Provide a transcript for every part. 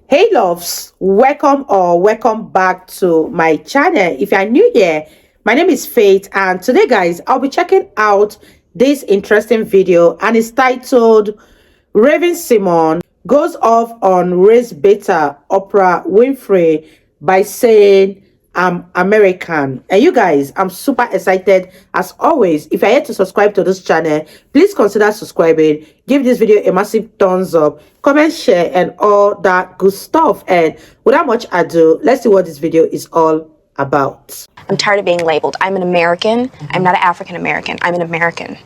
Hey loves, welcome back to my channel. If you are new here, my name is Faith, and today guys I'll be checking out this interesting video, and it's titled Raven Simone goes off on race beta Oprah Winfrey by saying I'm American. And you guys, I'm super excited as always. If you're yet to subscribe to this channel, please consider subscribing. Give this video a massive thumbs up, comment, share, and all that good stuff. And without much ado, let's see what this video is all about. I'm tired of being labeled. I'm an American. I'm not an African American. I'm an American.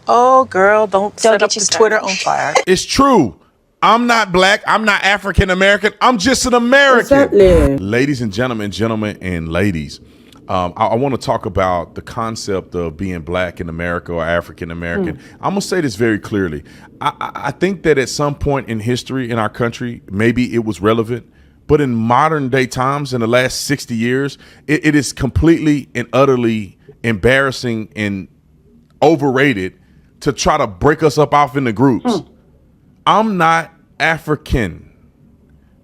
Oh, girl, don't set up get you the started. Twitter on fire. It's true. I'm not black. I'm not African American. I'm just an American. Exactly. Ladies and gentlemen, and ladies, I want to talk about the concept of being black in America or African American. I'm going to say this very clearly. I think that at some point in history in our country, maybe it was relevant. But in modern day times, in the last 60 years, it is completely and utterly embarrassing and overrated to try to break us up off into groups. I'm not African.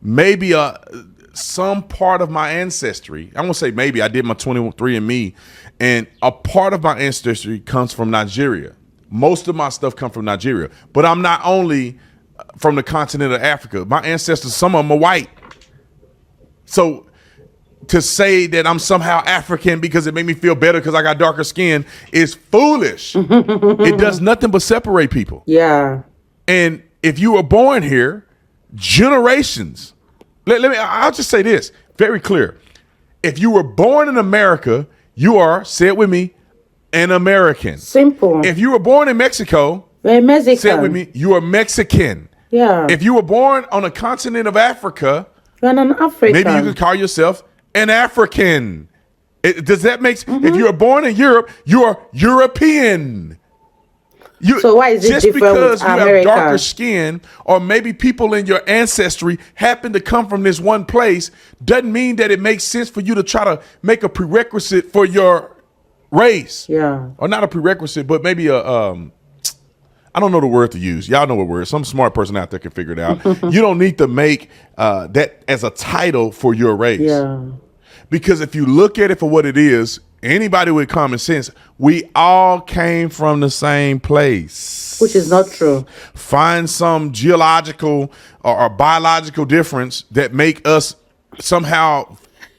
Maybe some part of my ancestry, I won't say maybe, I did my 23andMe, and a part of my ancestry comes from Nigeria. Most of my stuff comes from Nigeria, but I'm not only from the continent of Africa. My ancestors, some of them are white. So to say that I'm somehow African because it made me feel better because I got darker skin is foolish. It does nothing but separate people. Yeah. And if you were born here, generations, I'll just say this very clear. If you were born in America, you are, say it with me, an American. Simple. If you were born in Mexico, Mexican. say it with me, you are Mexican. Yeah. If you were born on the continent of Africa, you're an African. maybe you could call yourself an African. Does that make sense? If you were born in Europe, you are European. So why is it just different because with you America? have darker skin, or maybe people in your ancestry happen to come from this one place, doesn't mean that it makes sense for you to try to make a prerequisite for your race. Yeah. Or not a prerequisite, but maybe a I don't know the word to use. Y'all know what word. Some smart person out there can figure it out. You don't need to make that as a title for your race. Yeah. Because if you look at it for what it is, anybody with common sense, we all came from the same place. Which is not true. Find some geological or biological difference that make us somehow.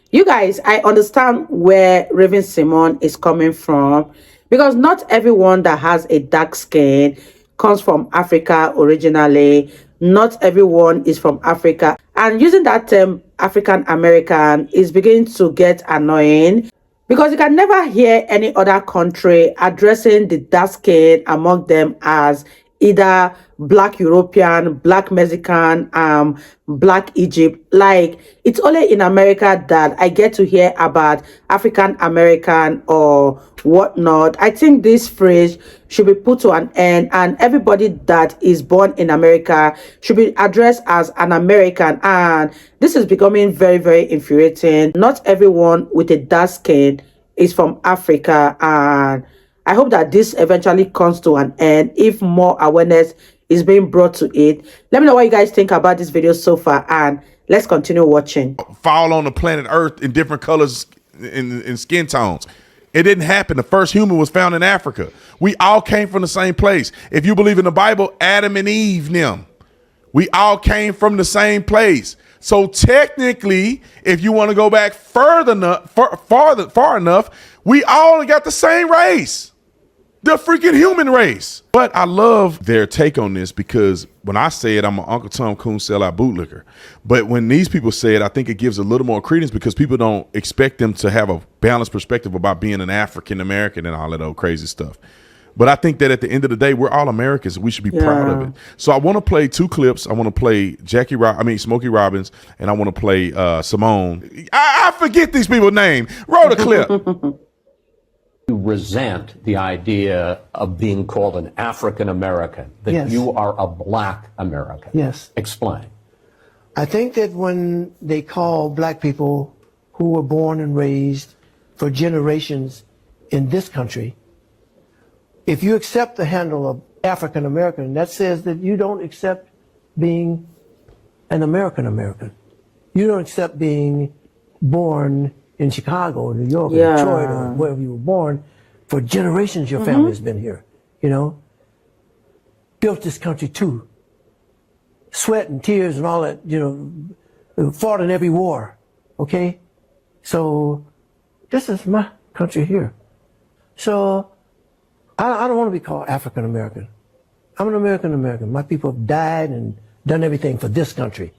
You guys, I understand where Raven Simone is coming from, because not everyone that has a dark skin comes from Africa originally. Not everyone is from Africa. And using that term African American is beginning to get annoying, because you can never hear any other country addressing the dark skin among them as either Black European, Black Mexican, Black Egypt. Like, it's only in America that I get to hear about African American or whatnot. I think this phrase should be put to an end, and everybody that is born in America should be addressed as an American. And this is becoming very, very infuriating. Not everyone with a dark skin is from Africa, and I hope that this eventually comes to an end if more awareness is being brought to it. Let me know what you guys think about this video so far, and let's continue watching. Fall on the planet Earth in different colors in skin tones. It didn't happen. The first human was found in Africa. We all came from the same place. If you believe in the Bible, Adam and Eve, them, we all came from the same place. So technically, if you want to go back far enough, we all got the same race. The freaking human race. But I love their take on this, because when I say it, I'm an Uncle Tom Coon sellout bootlicker. But when these people say it, I think it gives a little more credence, because people don't expect them to have a balanced perspective about being an African American and all that old crazy stuff. But I think that at the end of the day, we're all Americans. We should be proud of it. So I want to play two clips. I want to play Smokey Robbins, and I want to play Simone. I forget these people's names. Roll the clip. You resent the idea of being called an African American, that Yes. you are a Black American. Yes. Explain. I think that when they call black people who were born and raised for generations in this country, if you accept the handle of African American, that says that you don't accept being an American American. You don't accept being born in Chicago or New York or Detroit or wherever you were born. For generations, your family has been here, you know. Built this country too. Sweat and tears and all that, you know, fought in every war, okay? So this is my country here. So I don't want to be called African American. I'm an American American. My people have died and done everything for this country.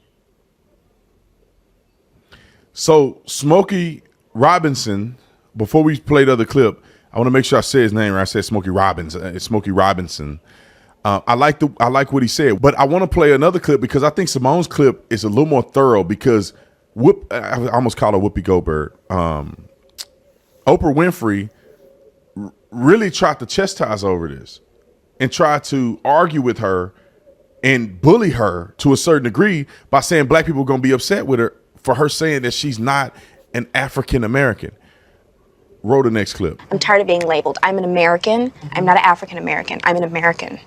So Smokey Robinson, before we play the other clip, I want to make sure I say his name right. I said Smokey Robinson. Smokey Robinson. I like what he said, but I want to play another clip because I think Simone's clip is a little more thorough because I almost call her Whoopi Goldberg. Oprah Winfrey really tried to chastise over this and tried to argue with her and bully her to a certain degree by saying black people are going to be upset with her for her saying that she's not an African American. Roll the next clip. I'm tired of being labeled. I'm an American. I'm not an African American. I'm an American.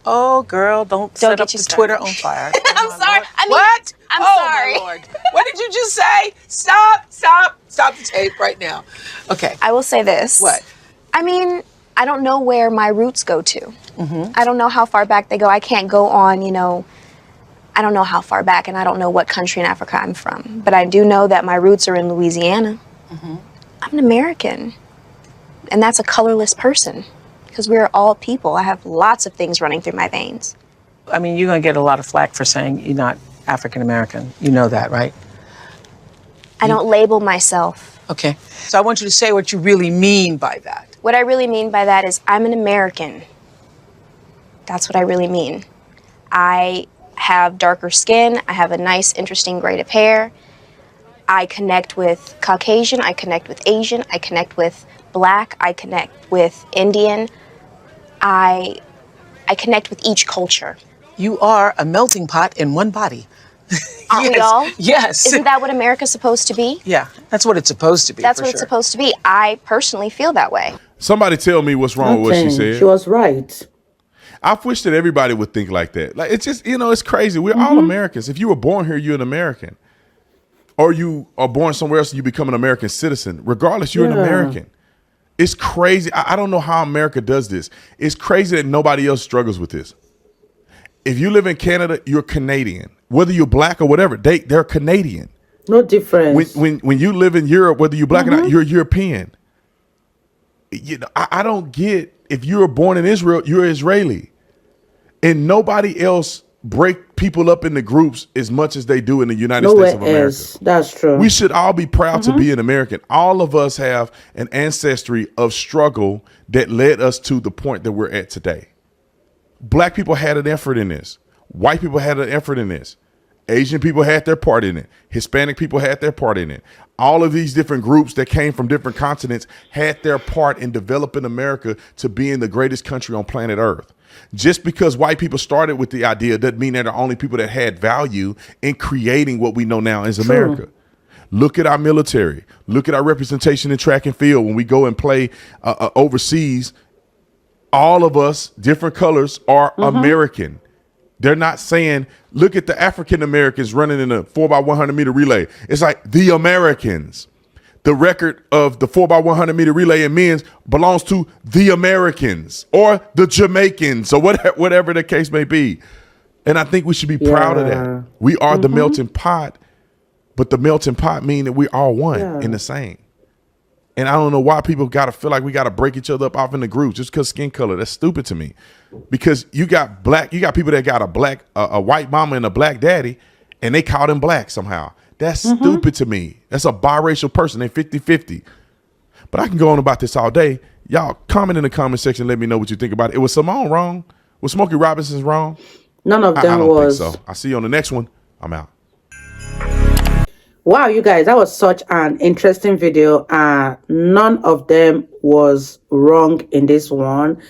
Oh, girl, don't set get up you the started. Twitter on fire. I'm sorry. I mean, What? I'm oh, sorry. My Lord. What did you just say? Stop the tape right now. Okay. I will say this. What? I mean, I don't know where my roots go to. I don't know how far back they go. I can't go on, you know, I don't know how far back, and I don't know what country in Africa I'm from. But I do know that my roots are in Louisiana. I'm an American. And that's a colorless person. Because we are all people. I have lots of things running through my veins. I mean, you're going to get a lot of flack for saying you're not African American. You know that, right? I don't label myself. Okay. So I want you to say what you really mean by that. What I really mean by that is I'm an American. That's what I really mean. I have darker skin. I have a nice, interesting braid of hair. I connect with Caucasian. I connect with Asian. I connect with Black. I connect with Indian. I connect with each culture. You are a melting pot in one body. Aren't we all? Yes. Isn't that what America's supposed to be? Yeah, that's what it's supposed to be. That's for what sure. it's supposed to be. I personally feel that way. Somebody tell me what's wrong with what she said. She was right. I wish that everybody would think like that. Like, it's just, you know, it's crazy. We're all Americans. If you were born here, you're an American. Or you are born somewhere else and you become an American citizen. Regardless, you're an American. It's crazy. I don't know how America does this. It's crazy that nobody else struggles with this. If you live in Canada, you're Canadian. Whether you're black or whatever, they're Canadian. No difference. When you live in Europe, whether you're black or not, you're European. You know, I don't get, if you were born in Israel, you're Israeli. And nobody else break people up into groups as much as they do in the United States of America. That's true. We should all be proud to be an American. All of us have an ancestry of struggle that led us to the point that we're at today. Black people had an effort in this. White people had an effort in this. Asian people had their part in it. Hispanic people had their part in it. All of these different groups that came from different continents had their part in developing America to being the greatest country on planet Earth. Just because white people started with the idea doesn't mean they're the only people that had value in creating what we know now as America. Look at our military. Look at our representation in track and field. When we go and play overseas, all of us, different colors, are American. They're not saying, look at the African Americans running in a 4x100 meter relay. It's like the Americans. The record of the 4x100 meter relay in men's belongs to the Americans or the Jamaicans or whatever the case may be. And I think we should be proud of that. We are the melting pot, but the melting pot means that we are one in the same. And I don't know why people got to feel like we got to break each other up off in the groups just because skin color. That's stupid to me. Because you got people that got a white mama and a black daddy, and they call them black somehow. That's stupid to me. That's a biracial person. They 50-50. But I can go on about this all day. Y'all comment in the comment section. Let me know what you think about it. Was Simone wrong? Was Smokey Robinson wrong? None of them I don't was. think so. I'll see you on the next one. I'm out. Wow, you guys, that was such an interesting video. None of them was wrong in this one,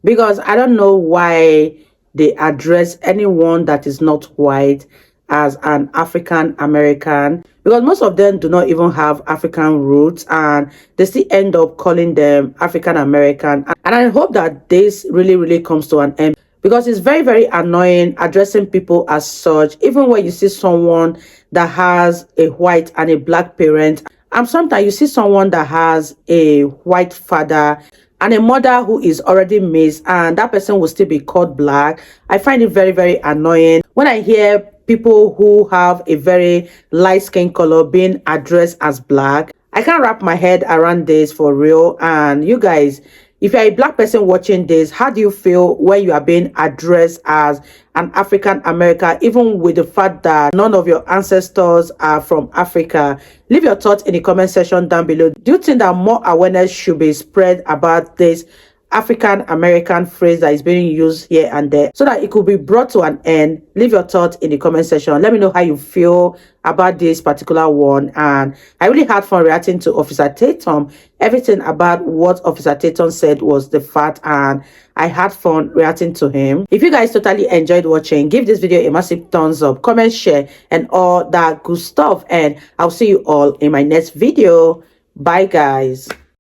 because I don't know why they address anyone that is not white as an African American, because most of them do not even have African roots and they still end up calling them African American. And I hope that this really comes to an end, because it's very, very annoying addressing people as such, even when you see someone that has a white and a black parent. And sometimes you see someone that has a white father and a mother who is already mixed, and that person will still be called black. I find it very, very annoying when I hear people who have a very light skin color being addressed as black. I can't wrap my head around this for real. And you guys, if you're a black person watching this, how do you feel when you are being addressed as an African American, even with the fact that none of your ancestors are from Africa? Leave your thoughts in the comment section down below. Do you think that more awareness should be spread about this African American phrase that is being used here and there, so that it could be brought to an end? Leave your thoughts in the comment section. Let me know how you feel about this particular one. And I really had fun reacting to Officer Tatum. Everything about what Officer Tatum said was the fact, and I had fun reacting to him. If you guys totally enjoyed watching, give this video a massive thumbs up, comment, share, and all that good stuff. And I'll see you all in my next video. Bye guys.